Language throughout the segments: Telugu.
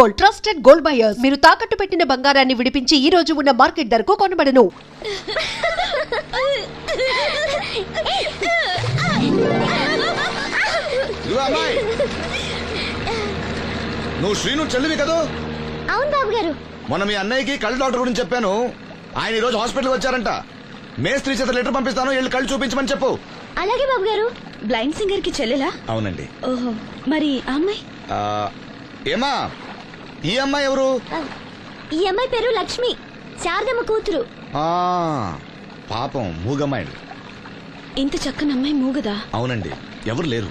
Gold, trusted gold buyers. మీరు తాకట్టు పెట్టిన బంగారాన్ని విడిపించి ఈ రోజు ఉన్న మార్కెట్ ధరకు కొనబడను. నువ్వు శ్రీను చెల్లివి కదా? అవును బాబు గారు. మొన్న మీ అన్నయ్యకి కళ్ళ డాక్టర్ గురించి చెప్పాను. ఆయన ఈ రోజు హాస్పిటల్ వచ్చారంట. మేస్త్రి చేత లెటర్ పంపిస్తాను, వెళ్ళి కళ్ళు చూపించమని చెప్పు. అలాగే బాబు గారు. బ్లైండ్ సింగర్ కి చెల్లెలా? అవునండి. ఓహో, మరి ఆ అమ్మాయి? ఏమా, ఈ అమ్మాయి ఎవరు? ఈ అమ్మాయి పేరు లక్ష్మి, శారదమ్మ కూతురు. పాపం మూగమ్మాయి. ఇంత చక్కని అమ్మాయి మూగదా? అవునండి, ఎవరు లేరు.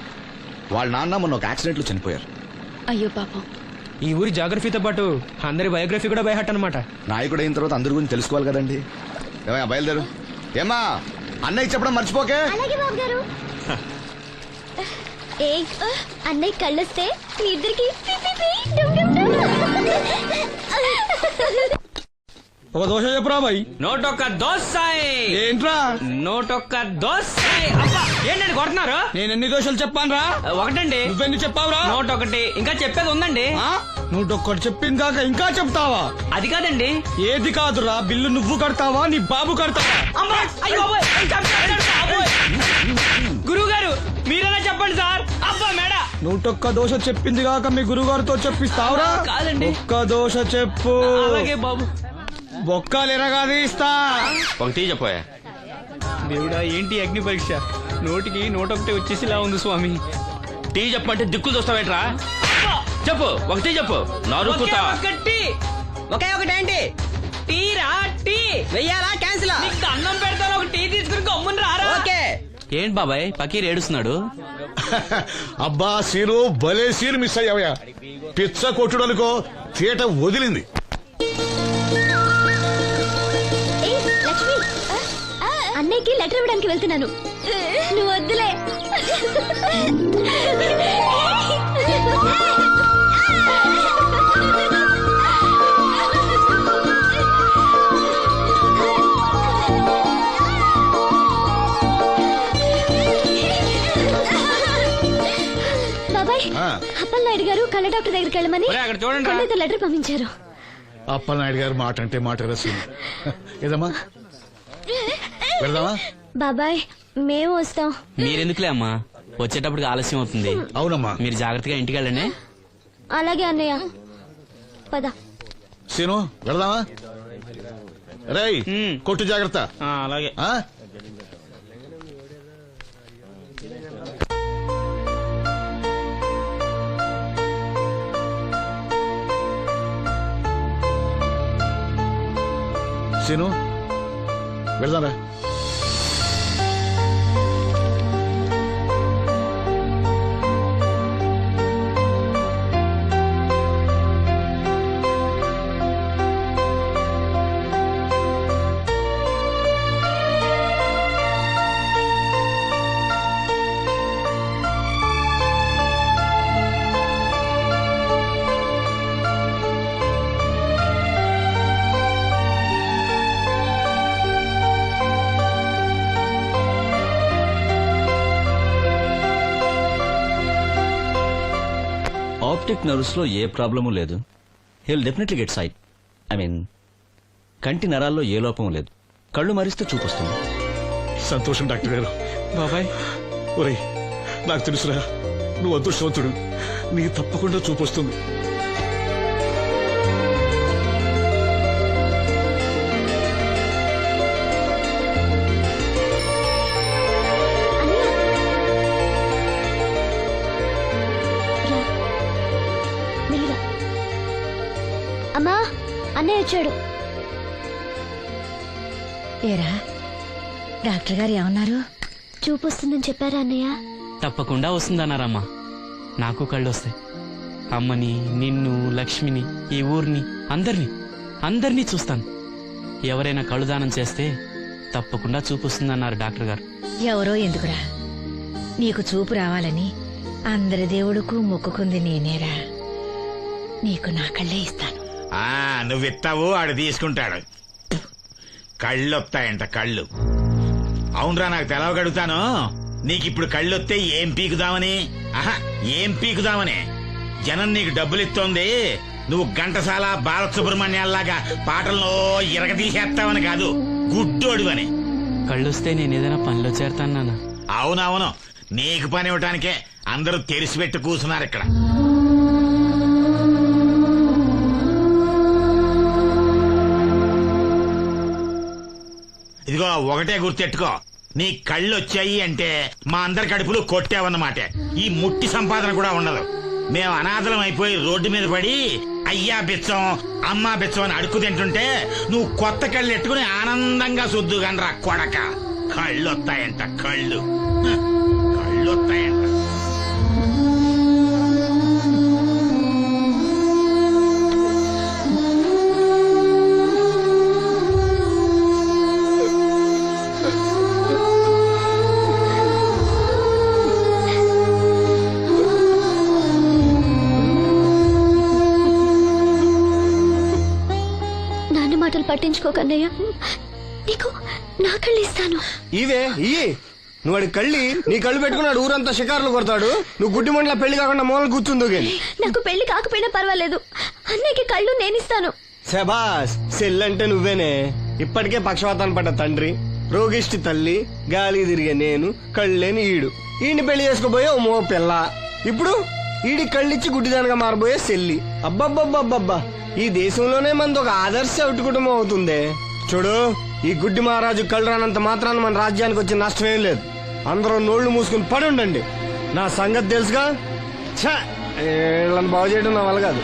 వాళ్ళ నాన్న మొన్న ఒక యాక్సిడెంట్ లో చనిపోయారు. అయ్యో పాపం. ఈ ఊరి జాగ్రఫీతో పాటు అందరి బయోగ్రఫీ కూడా బయహట్ అనమాట. నాయకుడు అయిన తర్వాత అందరి గురించి తెలుసుకోవాలి కదండి. ఏమయ్యా, బయలుదేరు. ఏమా, అన్నయ్య చెప్పడం మర్చిపోకే. అలాగే బాబు గారు. ఏ అన్నయ్య కళ్ళొస్తే మీ ఇద్దరికి ఒక దోశ చెప్పురా బాయ్. నోటొక్క దోశ. ఏంట్రా నోటొక్క దోశ. అబ్బా, ఏంటండి కొడుతున్నారు? నేను ఎన్ని దోశలు చెప్పాను రా? ఒకటండి. నువ్వెన్ని చెప్పావురా? నోటొకటి. ఇంకా చెప్పేది ఉందండి. నువ్వు ఒక్కటి చెప్పింది కాక ఇంకా చెప్తావా? అది కాదండి. ఏది కాదురా, బిల్లు నువ్వు కడతావా నీ బాబు కడతావా? గురువు గారు మీరైనా చెప్పండి సార్. అబ్బా మేడ. నూటొక్క దోశ చెప్పింది కాక మీ గురుగారితో చెప్పిస్తావురా? కాదండి. ఒక్క దోశ చెప్పు. అలాగే బాబు. బొక్కలు ఎరగాది ఇస్తా. ఒకటి చెప్పోయా. దేవుడా, ఏంటి అగ్ని పరీక్ష? నోటికి నోటొకటి వచ్చేసిలా ఉంది స్వామి. టీ చెప్పంటే దిక్కులు చూస్తావేట్రా? చెప్పు, ఒకటి చెప్పు. నరుకుతా. ఒకే ఒకటి ఏంటి? టీ రా. టీ వెయ్యాలా క్యాన్సిల్? అన్నం పెడతాను, ఒక టీ తీసుకుని గమ్మున రారా. ఓకే. ఏంటి బాబాయ్ పకీర్ ఏడుస్తున్నాడు? అబ్బా సీను, భలే సీన్ మిస్ అయ్యావయ్యా. పిచ్చ కొట్టుడు అనుకో, చీట వదిలింది. లక్ష్మి, అన్నయ్యకి లెటర్ ఇవ్వడానికి వెళ్తున్నాను. నువ్వు వద్దులే. బాబాయ్, అప్పలనాయుడు గారు కళ్ళ డాక్టర్ దగ్గరికి వెళ్ళమని అక్కడ చూడండి కళ్ళతో లెటర్ పంపించారు. అప్పలనాయుడు గారు మాట అంటే మాట కదా సీను. ఏదమ్మా, వెళ్దామా? బాబాయ్, మేము వస్తాం. మీరెందుకులే అమ్మా, వచ్చేటప్పటికి ఆలస్యం అవుతుంది. అవునమ్మా. మీరు జాగ్రత్తగా ఇంటికి వెళ్ళండి. అలాగే అన్నయ్య, పద. సీను, వెళ్దామా? రేయ్, కొట్టు జాగ్రత్త. అలాగే. సీను, వెళ్దాంరా. ఆప్టిక్ నర్వ్స్ లో ఏ ప్రాబ్లము లేదు. He'll definitely get sight. I mean, కంటి నరాల్లో ఏ లోపం లేదు. కళ్ళు మరిస్తే చూపొస్తుంది. సంతోషం డాక్టర్ గారు. బాబాయ్, ఒరేయ్, నాకు తెలుసురా, నువ్వు అదృష్టవంతుడు. నీకు తప్పకుండా చూపొస్తుంది. అమ్మా, అన్నయ్య వచ్చాడు. ఏరా, డాక్టర్ గారు ఏమన్నారు? చూపు వస్తుందని చెప్పారా అన్నయ్య? తప్పకుండా వస్తుందన్నారమ్మా. నాకు కళ్ళు వస్తాయి. అమ్మని, నిన్ను, లక్ష్మిని, ఈ ఊరిని, అందరినీ చూస్తాను. ఎవరైనా కళ్ళు దానం చేస్తే తప్పకుండా చూపు వస్తుందన్నారు డాక్టర్ గారు. ఎవరో ఎందుకురా, నీకు చూపు రావాలని అందరి దేవుడుకు మొక్కుకుంది నేనేరా. నీకు నా కళ్ళే ఇస్తాను. నువ్విస్తావు, ఆడు తీసుకుంటాడు. కళ్ళు వస్తాయంట, కళ్ళు. అవునరా, నాకు తెలవగడుగుతాను. నీకిప్పుడు కళ్ళొస్తే ఏం పీకుదామని? ఏం పీకుదామని? జనం నీకు డబ్బులు ఇస్తోంది, నువ్వు ఘంటసాల బాలసుబ్రహ్మణ్యాల్లాగా పాటల్లో ఇరగదీసేస్తావని కాదు, గుడ్డోడివని. కళ్ళొస్తే నేను ఏదైనా పనిలో చేరతాను నాన్న. అవునవును, నీకు పని ఇవ్వటానికే అందరూ తెరిచిపెట్టి కూర్చున్నారు ఇక్కడ. ఇదిగో ఒకటే గుర్తెట్టుకో, నీ కళ్ళు వచ్చాయి అంటే మా అందరి కడుపులు కొట్టావన్నమాట. ఈ ముట్టి సంపాదన కూడా ఉండదు. మేము అనాథలం అయిపోయి రోడ్డు మీద పడి అయ్యా బిచ్చం అమ్మా బిచ్చం అని అడుక్కు తింటుంటే నువ్వు కొత్త కళ్ళు ఎట్టుకుని ఆనందంగా సుద్దుగానరా కొడక. కళ్ళు వస్తాయంట, కళ్ళు కళ్ళు వస్తాయంట. నాన్న మాటలు పట్టించుకోకన్నయ్య, నీకు నా కళ్ళు ఇస్తాను. ఇవే ఇయ్యి, నువ్వు వాడి కళ్ళి నీ కళ్ళు పెట్టుకున్నాడు ఊరంతా షికారులు కొడతాడు. నువ్వు గుడ్డి మండల పెళ్లి కాకుండా మూలలు కూర్చుందో గాని. నాకు పెళ్లి కాకపోయినా పర్వాలేదు, అన్నయ్యకి కళ్ళు నేనిస్తాను. శబాస్, సెల్లంటే నువ్వేనే. ఇప్పటికే పక్షవాతాన్ని పడ్డ తండ్రి, రోగిష్టి తల్లి, గాలి తిరిగే నేను, కళ్ళేని ఈడు. ఈయన్ని పెళ్లి చేసుకోబోయే ఓ మో పిల్ల. ఇప్పుడు ఈడి కళ్ళిచ్చి గుడ్డిదానిగా మారబోయే సెల్లి. అబ్బబ్బబ్బబ్బబ్బా, ఈ దేశంలోనే మనది ఒక ఆదర్శ ఒకటి కుటుంబం అవుతుందే. చూడు, ఈ గుడ్డి మహారాజు కళ్ళు రానంత మాత్రాన మన రాజ్యానికి వచ్చిన నష్టమేం లేదు. అందరూ నోళ్లు మూసుకుని పడి ఉండండి. నా సంగతి తెలుసుగా. ఛ, వీళ్ళని బాగు చేయడం నా వల్ల కాదు.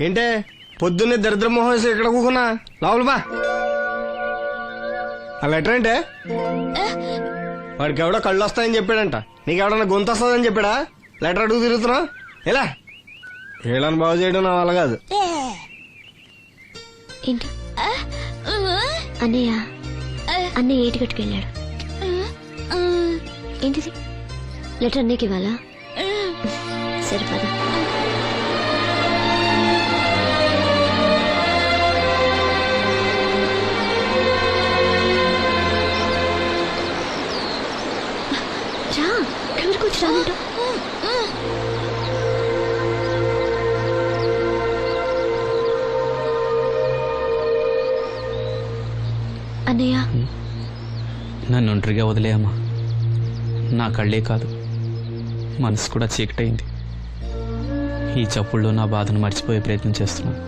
ఏంటే పొద్దున్నే దరిద్ర మోహన్ ఇక్కడ కూకున్నా? లోపల బా. ఆ లెటర్ ఏంటే? వాడికి ఎవడో కళ్ళు వస్తాయని చెప్పాడంట. నీకెవడన్నా గొంతు వస్తుందని చెప్పాడా? లెటర్ అడుగు తిరుగుతున్నా ఎలా? వీళ్ళని బాగు చేయడం నా వల్ల కాదు. ఏంటి అన్నయ్య? అన్నయ్య ఏటిగట్టుకు వెళ్ళాడు. ఏంటిది? లెటర్ అన్నయ్యకి ఇవ్వాలా? సరే పద. రా, ఇక్కడికి వచ్చి రామంట. అన్నయ్య, నన్ను ఒంటరిగా వదిలేయమ్మా. నా కళ్ళే కాదు, మనసు కూడా చీకటైంది. ఈ చప్పుల్లో నా బాధను మర్చిపోయే ప్రయత్నం చేస్తున్నాను.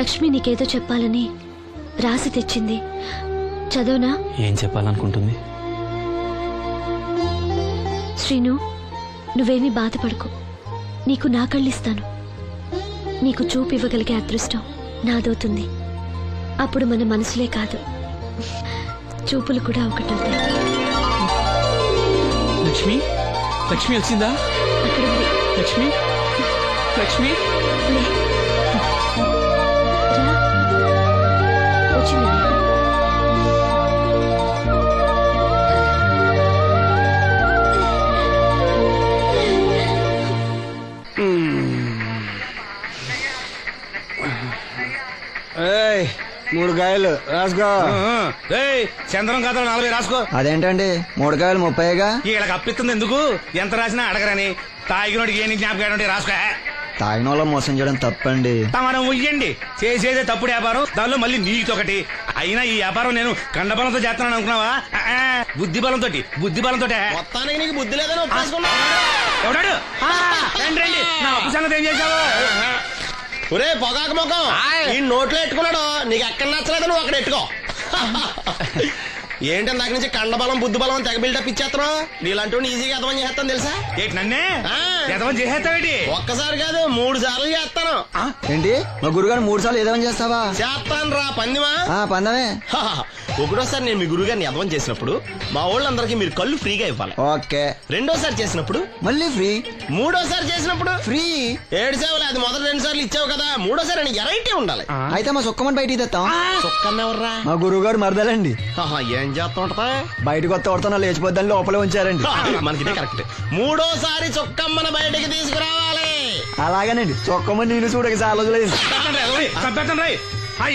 లక్ష్మి నీకేదో చెప్పాలని రాసి తెచ్చింది, చదవనా? ఏం చెప్పాలనుకుంటుంది? శ్రీను, నువ్వేమీ బాధపడకు. నీకు నా కళ్ళిస్తాను. నీకు చూపు ఇవ్వగలిగే అదృష్టం నాదవుతుంది. అప్పుడు మన మనసులే కాదు, చూపులు కూడా ఒకటవుతాయి. లక్ష్మి, లక్ష్మి వచ్చిందా? అక్కడ ఉంది. లక్ష్మి, లక్ష్మి లే. రా. వచ్చింది. ఏయ్, 3 కాయలు రాసుకో. చంద్రం కథలు 40 రాసుకో. అదేంటండి 3 కాయలు 30గా? వీళ్ళకి అప్పిస్తుంది ఎందుకు? ఎంత రాసినా అడగరని. తాగినోడికి ఏ జ్ఞాపకం రాసుకో. తాగిన వాళ్ళ మోసం చేయడం తప్పండి. మనం ఉయ్యండి, చేసేదే తప్పుడు వ్యాపారం, దానిలో మళ్ళీ నీతొకటి. అయినా ఈ వ్యాపారం నేను కండబలంతో చేస్తున్నాను అనుకున్నావా? బుద్ధి బలంతో. మొత్తానికి నీకు బుద్ధి లేదని ఎవడాడు? రండి రండి, నా అప్పు సంగతి ఏం చేశావు? ఒరే పొగాకు ముఖం ఈ నోట్లో ఎట్టుకున్నాడు నీకు ఎక్కడ నచ్చలేదు నువ్వు అక్కడ ఎట్టుకో ఏంటి దాని నుంచి కండబలం బుద్ధి బలం తెగ బిల్డప్ ఇచ్చేస్తున్నావు నీలాంటి ఈజీగా అర్థం చేస్తాను తెలుసా ఏంటి నన్నే ఆ. ఎదవం చేసేస్తావేటి ఒక్కసారి కాదు 3 సార్లు చేస్తాను ఏంటి మా గురుగారు 3 సార్లు ఏదేమని చేస్తావా? చేస్తాను రా పందిమా పందమే. ఒకటోసారి నేను మీ గురుగారిని అర్థం చేసినప్పుడు మా వాళ్ళందరికీ మీరు కళ్ళు ఫ్రీగా ఇవ్వాలి. ఓకే. రెండోసారి చేసినప్పుడు మళ్ళీ ఫ్రీ. మూడోసారి చేసినప్పుడు ఫ్రీ. 7 సేవలు అది మొదటి 2 సార్లు ఇచ్చావు కదా మూడోసారి అని ఎరైటీ ఉండాలి. అయితే మా సుక్కమని బయటికి తెస్తాం. సుక్కన్నెవర్రా? మా గురుగారు మరదలండి. ఏం చేస్తా ఉంటదా బయటకు వస్తా కొడతా లేచిపోద్దని లోపలే ఉంచారండి. మనకిదే కరెక్ట్. మూడోసారి చొక్కమ్మన బయటికి తీసుకురావాలి. అలాగేనండి చొక్కమని నేను చూడక చాలా రోజులైంది.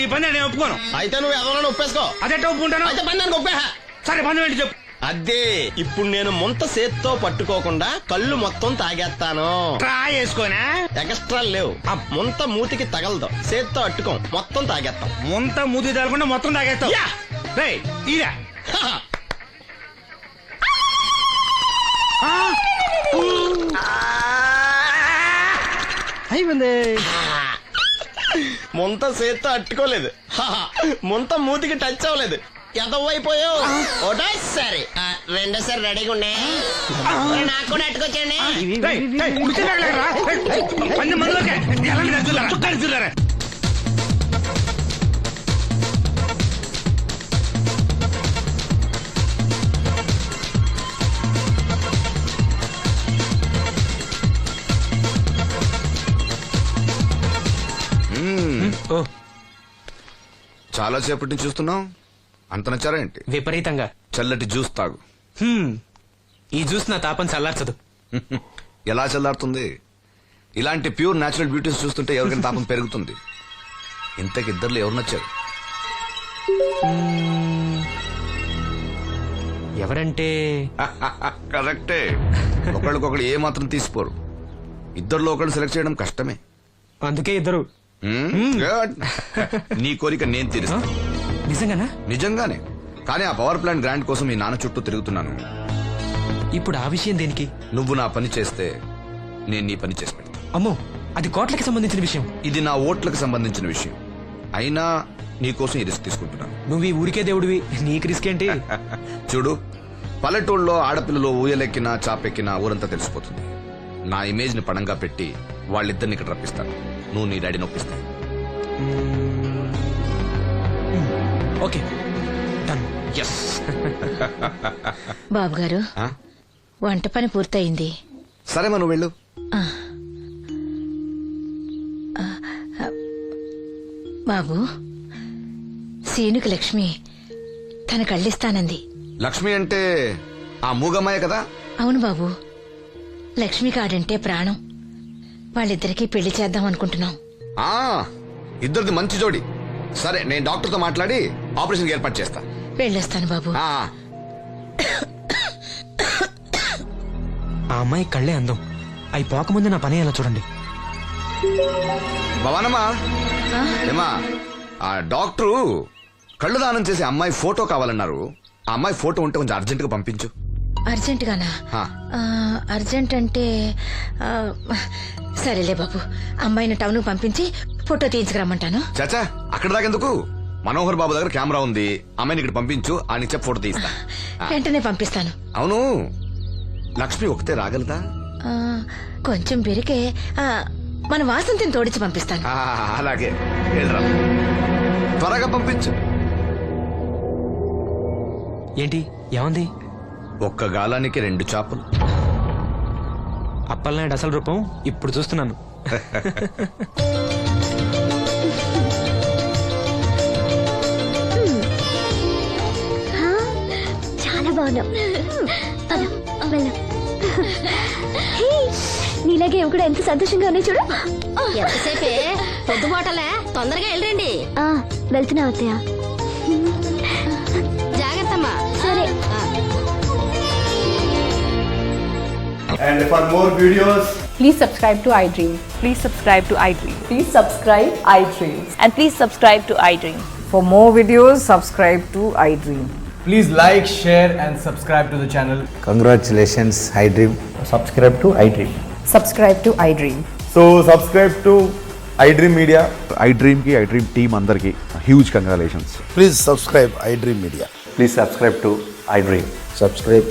ఈ పని నేను ఒప్పుకోను. అయితే నువ్వు ఎవరైనా ఒప్పేసుకో. అదే ఒప్పుకుంటాను. అయితే పని దానికి ఒప్పేహ. సరే పని ఏంటి చెప్పు. అదే ఇప్పుడు నేను ముంత చేత్తో పట్టుకోకుండా కళ్ళు మొత్తం తాగేస్తాను. ట్రై చేసుకోనా? ఎక్స్ట్రా లేవు. ముంత మూతికి తగలదు. చేత్తో అట్టుకోం మొత్తం తాగేస్తాం. ముంత మూతి తగలకుండా మొత్తం తాగేస్తావు. రేయ్, ఇదా అయిపోయింది. ముంత చేత్తో అట్టుకోలేదు. ముంత మూతికి టచ్ అవ్వలేదు. ఎదవైపోయావు. ఒకటోసారి రెండోసారి రెడీగా ఉండే. నాకు కూడా అట్టుకొచ్చండి. చాలా సేపటి నుంచి చూస్తున్నాం. అంత నచ్చారా ఏంటి? విపరీతంగా. చల్లటి జ్యూస్ తాగు. ఈ జ్యూస్ నా తాపం చల్లార్చదు. ఎలా చల్లారుతుంది? ఇలాంటి ప్యూర్ న్యాచురల్ బ్యూటీస్ చూస్తుంటే ఎవరికైనా తాపం పెరుగుతుంది. ఇంతకి ఇద్దర్లో ఎవరు నచ్చారు? ఎవరంటే కరెక్టే. ఒకళ్ళకొకళ్ళు ఏ మాత్రం తీసిపోరు. ఇద్దరిలో ఒకళ్ళు సెలెక్ట్ చేయడం కష్టమే. అందుకే ఇద్దరు. Good. నీ కోరిక నేను తీరుస్తాను. నిజంగానా? నిజంగానే. కానీ ఆ పవర్ ప్లాంట్ గ్రాంట్ కోసం మీ నాన్న చుట్టూ తిరుగుతున్నాను. ఇప్పుడు ఆ విషయం దేనికి? నువ్వు నా పని చేస్తే నేను నీ పని చేసి పెడతా. అమ్మో, అది కోట్లకి సంబంధించిన విషయం. ఇది నా ఓట్లకు సంబంధించిన విషయం. అయినా నీకోసం ఈ రిస్క్ తీసుకుంటున్నాను. నువ్వు ఈ ఊరికే దేవుడివి, నీకు రిస్క్ ఏంటి? చూడు, పల్లెటూళ్ళలో ఆడపిల్లలు ఊయలెక్కినా చాపెక్కినా ఊరంతా తెలిసిపోతుంది. నా ఇమేజ్ ని పణంగా పెట్టి వాళ్ళిద్దరిని ఇక్కడ రప్పిస్తాను. నువ్వు నీ డాడీ నొప్పిస్తావు. Okay, done. ఎస్. బాబు గారు వంట పని పూర్తయింది. సరే మనం వెళ్ళు. బాబు, సీనుకి లక్ష్మి తన కళ్ళిస్తానంది. లక్ష్మి అంటే ఆ మూగమ్మాయే కదా? అవును బాబు, లక్ష్మి కాడంటే ప్రాణం. వాళ్ళిద్దరికీ పెళ్లి చేద్దాం అనుకుంటున్నాం. ఆ ఇద్దరిది మంచి జోడి. సరే, నేను డాక్టర్తో మాట్లాడి ఆపరేషన్ ఏర్పాటు చేస్తా. వెళ్ళొస్తాను బాబు. ఆ అమ్మాయి కళ్ళే అందం. అవి పోకముందు నా పని ఎలా చూడండి. భవానమ్మా, ఏమా, ఆ డాక్టరు కళ్ళు దానం చేసే అమ్మాయి ఫోటో కావాలన్నారు. ఆ అమ్మాయి ఫోటో ఉంటే కొంచెం అర్జెంట్ గా పంపించు. అర్జెంట్ గానా? అర్జెంట్ అంటే సరేలే బాబు, అమ్మాయిని టౌన్ పంపించి ఫోటో తీయించుకురమ్మంటాను. చాచా, అక్కడ దాకెందుకు? మనోహర్ బాబు దగ్గర కెమెరా ఉంది. అమ్మాయిని ఇక్కడ పంపించు, ఆయన చెప్పి ఫోటో తీస్తా. వెంటనే పంపిస్తాను. అవును, లక్ష్మి ఒకతే రాగలదా? కొంచెం పెరిగే మన వాసంతిని తోడిచి పంపిస్తాను. అలాగే, వెళ్ళరా, త్వరగా పంపించు. ఏంటి, ఏమంది? ఒక్క గాలానికి 2 చేపలు. అప్పలనాయుడు అసలు రూపం ఇప్పుడు చూస్తున్నాను. చాలా బాగున్నావు. నీలాగే కూడా ఎంత సంతోషంగా ఉన్నాయి చూడు. ఎంతసేపే పొద్దుబాటలే, తొందరగా వెళ్ళండి. వెళ్తున్నా అత్తయ్య. జాగ్రత్తమ్మా. సరే. And for more videos, please subscribe to iDream. Please subscribe to iDream. Please subscribe iDream. And please subscribe to iDream. For more videos, subscribe to iDream. Please like, share and subscribe to the channel. I dream media, I dream team అందరికి huge congratulations. Please subscribe I dream media. Please subscribe to I dream. Subscribe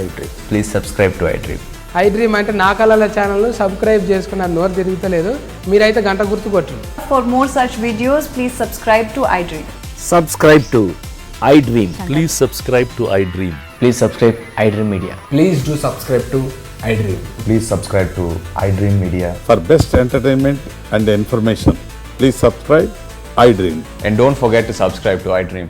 I dream. Please subscribe to I dream. I dream అంటే నా కళల ఛానల్ సబ్స్క్రైబ్ చేసుకున్న నోరు తిరుగుతలేదు, మీరైతే గంట గుర్తు కొట్టండి. For more such videos, please subscribe to iDream. Subscribe to I dream. Please subscribe to I dream. Please subscribe I dream media. Please do subscribe to iDream. Please subscribe to I dream media. For best entertainment and information please subscribe I dream. And don't forget to subscribe to iDream.